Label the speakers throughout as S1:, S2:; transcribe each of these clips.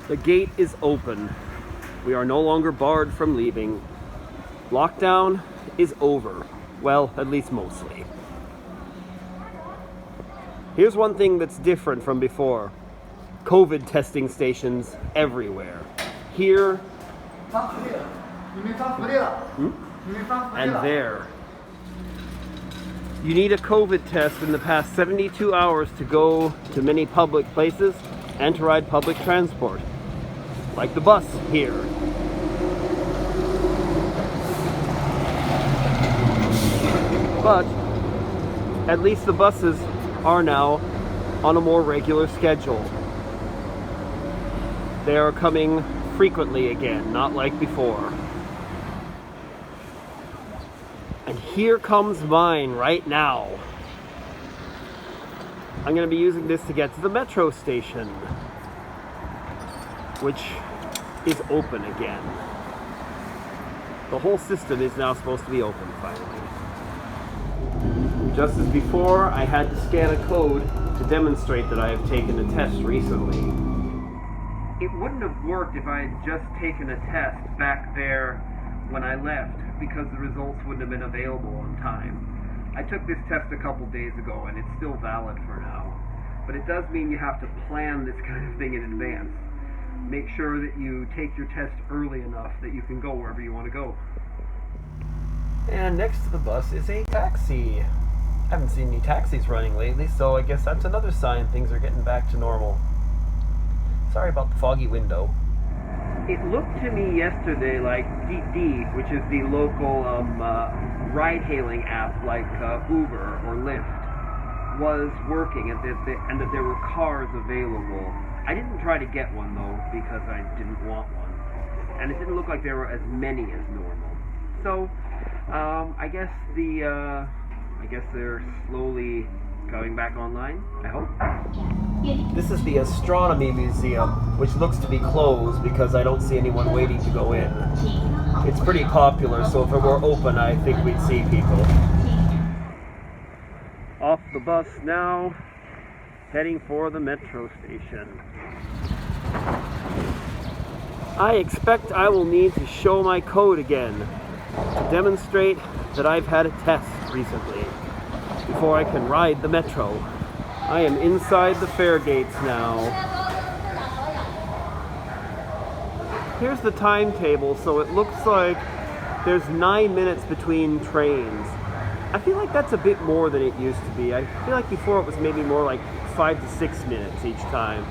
S1: The gate is open. We are no longer barred from leaving. Lockdown is over. Well, at least mostly. Here's one thing that's different from before. COVID testing stations everywhere. Here and there. You need a COVID test in the past 72 hours to go to many public places and to ride public transport. Like the bus here. But at least the buses are now on a more regular schedule. They are coming frequently again, not like before. And here comes mine right now. I'm going to be using this to get to the metro station, which is open again. The whole system is now supposed to be open finally. Just as before, I had to scan a code to demonstrate that I have taken a test recently. It wouldn't have worked if I had just taken a test back there when I left, because the results wouldn't have been available on time. I took this test a couple days ago and it's still valid for now. But it does mean you have to plan this kind of thing in advance. Make sure that you take your test early enough that you can go wherever you want to go. And next to the bus is a taxi. I haven't seen any taxis running lately, so I guess that's another sign things are getting back to normal. Sorry about the foggy window. It looked to me yesterday like DD, which is the local ride-hailing app like Uber or Lyft, was working and that there were cars available. I didn't try to get one though because I didn't want one, and it didn't look like there were as many as normal. So I guess they're slowly going back online, I hope. This is the Astronomy Museum, which looks to be closed because I don't see anyone waiting to go in. It's pretty popular, so if it were open, I think we'd see people. Off the bus now, heading for the metro station. I expect I will need to show my code again to demonstrate that I've had a test recently before I can ride the metro. I am inside the fare gates now. Here's the timetable, so it looks like there's 9 minutes between trains. I feel like that's a bit more than it used to be. I feel like before it was maybe more like 5 to 6 minutes each time.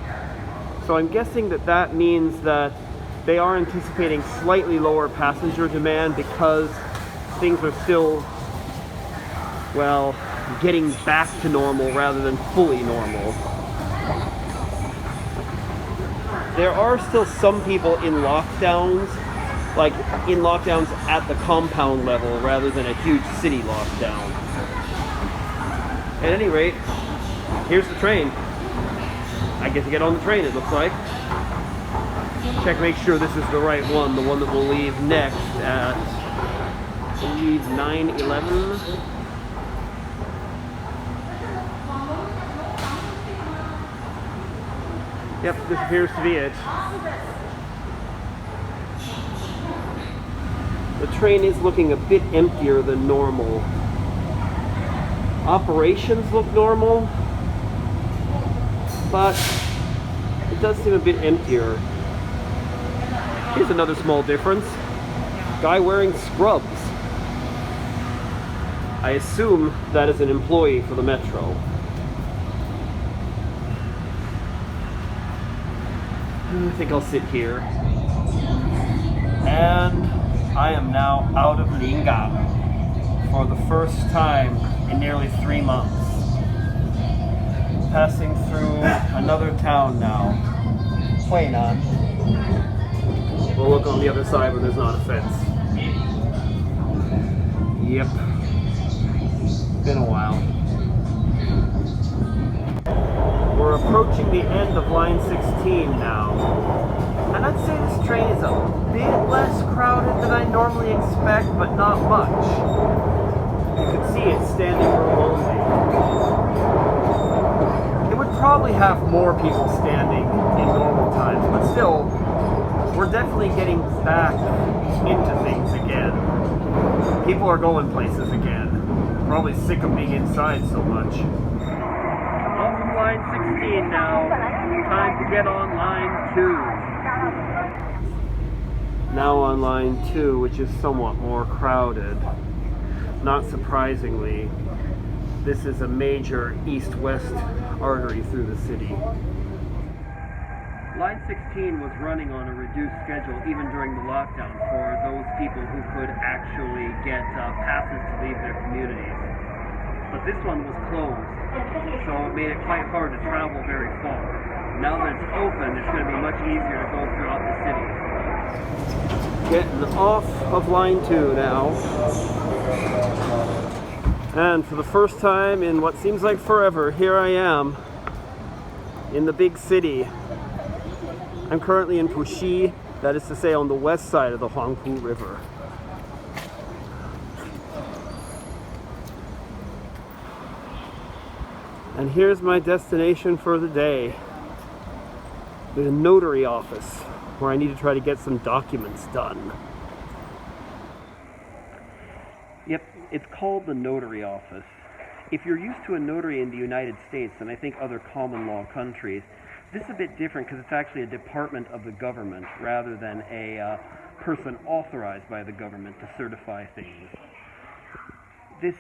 S1: So I'm guessing that means that they are anticipating slightly lower passenger demand because things are still, well, getting back to normal rather than fully normal. There are still some people in lockdowns, like in lockdowns at the compound level rather than a huge city lockdown. At any rate, here's the train. I get to get on the train, it looks like. Check, make sure this is the right one, the one that will leave next at, I believe, 9:11. Yep, this appears to be it. The train is looking a bit emptier than normal. Operations look normal, but it does seem a bit emptier. Here's another small difference. Guy wearing scrubs. I assume that is an employee for the metro. I think I'll sit here. And I am now out of Linga for the first time in nearly 3 months. Passing through another town now. Huinan. We'll look on the other side where there's not a fence. Yep. Been a while. We're approaching the end of line 16 now. And I'd say this train is a bit less crowded than I normally expect, but not much. You can see it's standing room only. It would probably have more people standing in normal times, but still, we're definitely getting back into things again. People are going places again. Probably sick of being inside so much. Off of line 16 now. Time to get on line 2. Now on line 2, which is somewhat more crowded. Not surprisingly, this is a major east-west artery through the city. Line 16 was running on a reduced schedule even during the lockdown for those people who could actually get passes to leave their communities. But this one was closed, so it made it quite hard to travel very far. Now that it's open, it's going to be much easier to go throughout the city. Getting off of line 2 now. And for the first time in what seems like forever, here I am in the big city. I'm currently in Puxi, that is to say on the west side of the Huangpu River. And here's my destination for the day. The notary office, where I need to try to get some documents done. Yep, it's called the notary office. If you're used to a notary in the United States, and I think other common law countries, this is a bit different because it's actually a department of the government rather than a person authorized by the government to certify things. This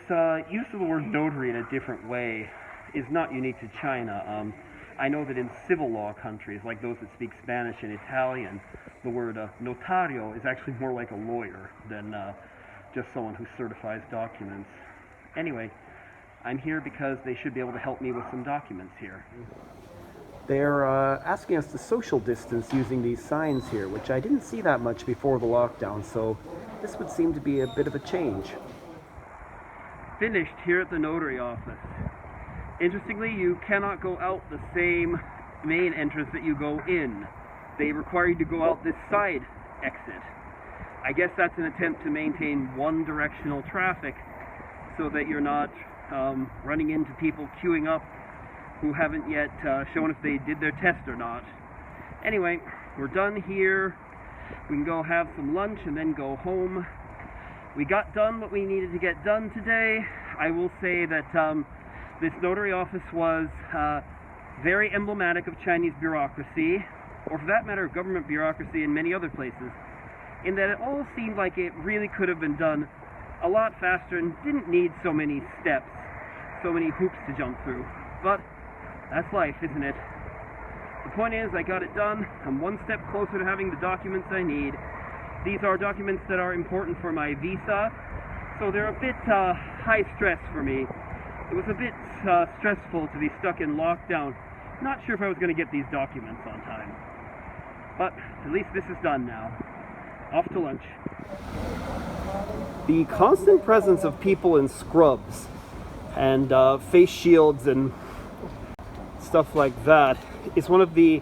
S1: use of the word notary in a different way is not unique to China. I know that in civil law countries, like those that speak Spanish and Italian, the word notario is actually more like a lawyer than just someone who certifies documents. Anyway, I'm here because they should be able to help me with some documents here. They're asking us to social distance using these signs here, which I didn't see that much before the lockdown, so this would seem to be a bit of a change. Finished here at the notary office. Interestingly, you cannot go out the same main entrance that you go in. They require you to go out this side exit. I guess that's an attempt to maintain one-directional traffic so that you're not running into people queuing up who haven't yet shown if they did their test or not. Anyway, we're done here. We can go have some lunch and then go home. We got done what we needed to get done today. I will say that this notary office was very emblematic of Chinese bureaucracy, or for that matter, government bureaucracy in many other places, in that it all seemed like it really could have been done a lot faster and didn't need so many steps, so many hoops to jump through. But that's life, isn't it? The point is, I got it done. I'm one step closer to having the documents I need. These are documents that are important for my visa, so they're a bit high stress for me. It was a bit stressful to be stuck in lockdown. Not sure if I was going to get these documents on time. But at least this is done now. Off to lunch. The constant presence of people in scrubs and face shields and stuff like that is one of the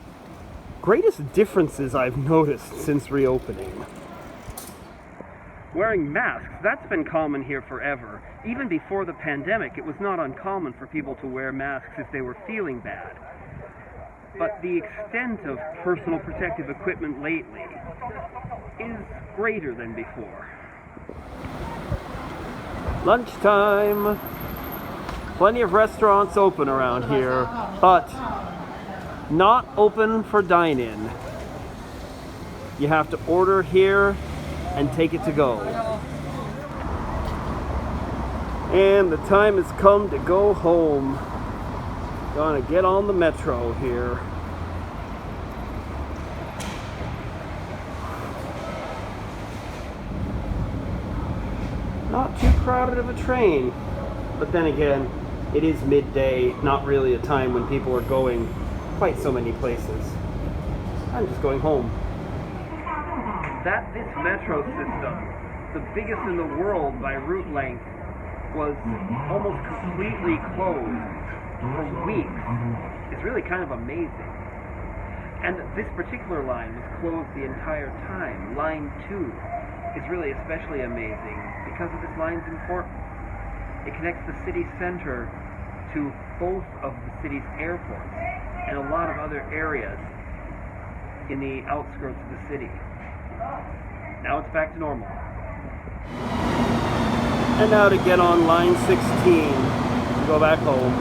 S1: greatest differences I've noticed since reopening. Wearing masks, that's been common here forever. Even before the pandemic, it was not uncommon for people to wear masks if they were feeling bad. But the extent of personal protective equipment lately is greater than before. Lunchtime! Plenty of restaurants open around here, but not open for dine-in. You have to order here and take it to go. And the time has come to go home. Gonna get on the metro here. Not too crowded of a train, but then again, it is midday, not really a time when people are going quite so many places. I'm just going home. This metro system, the biggest in the world by route length, was almost completely closed for weeks. It's really kind of amazing. And this particular line was closed the entire time. Line 2 is really especially amazing because of this line's importance. It connects the city center to both of the city's airports and a lot of other areas. in the outskirts of the city. Now it's back to normal. And now to get on line 16 to go back home.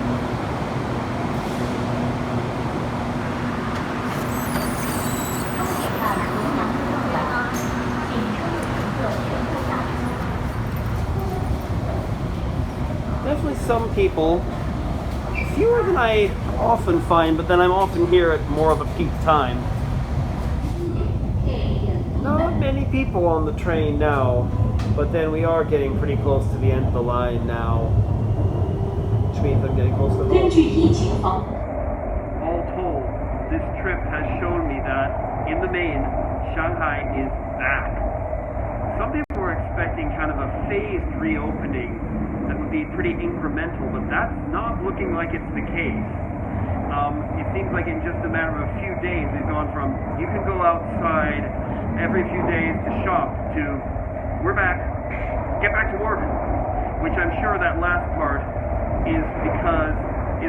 S1: Definitely some people, fewer than I often find, but then I'm often here at more of a peak time. Not many people on the train now, but then we are getting pretty close to the end of the line now, which means I'm getting close to home. All told, this trip has shown me that, in the main, Shanghai is back. Some people were expecting kind of a phased reopening that would be pretty incremental, but that's not looking like it's the case. It seems like in just a matter of a few days, we've gone from you can go outside every few days to shop to we're back, get back to work, which I'm sure that last part is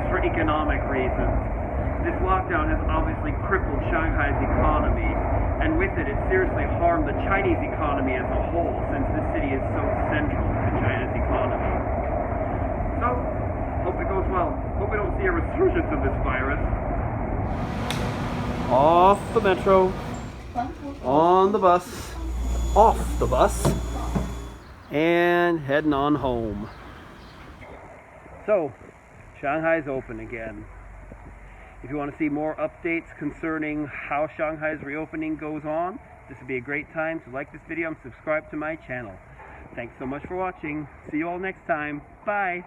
S1: for economic reasons. This lockdown has obviously crippled Shanghai's economy, and with it, it seriously harmed the Chinese economy as a whole, since this city is so central to China's economy. So, hope it goes well. Hope we don't see a resurgence of this virus. Off the metro, on the bus, off the bus, and heading on home. So, Shanghai's open again. If you want to see more updates concerning how Shanghai's reopening goes on, this would be a great time to like this video and subscribe to my channel. Thanks so much for watching. See you all next time. Bye.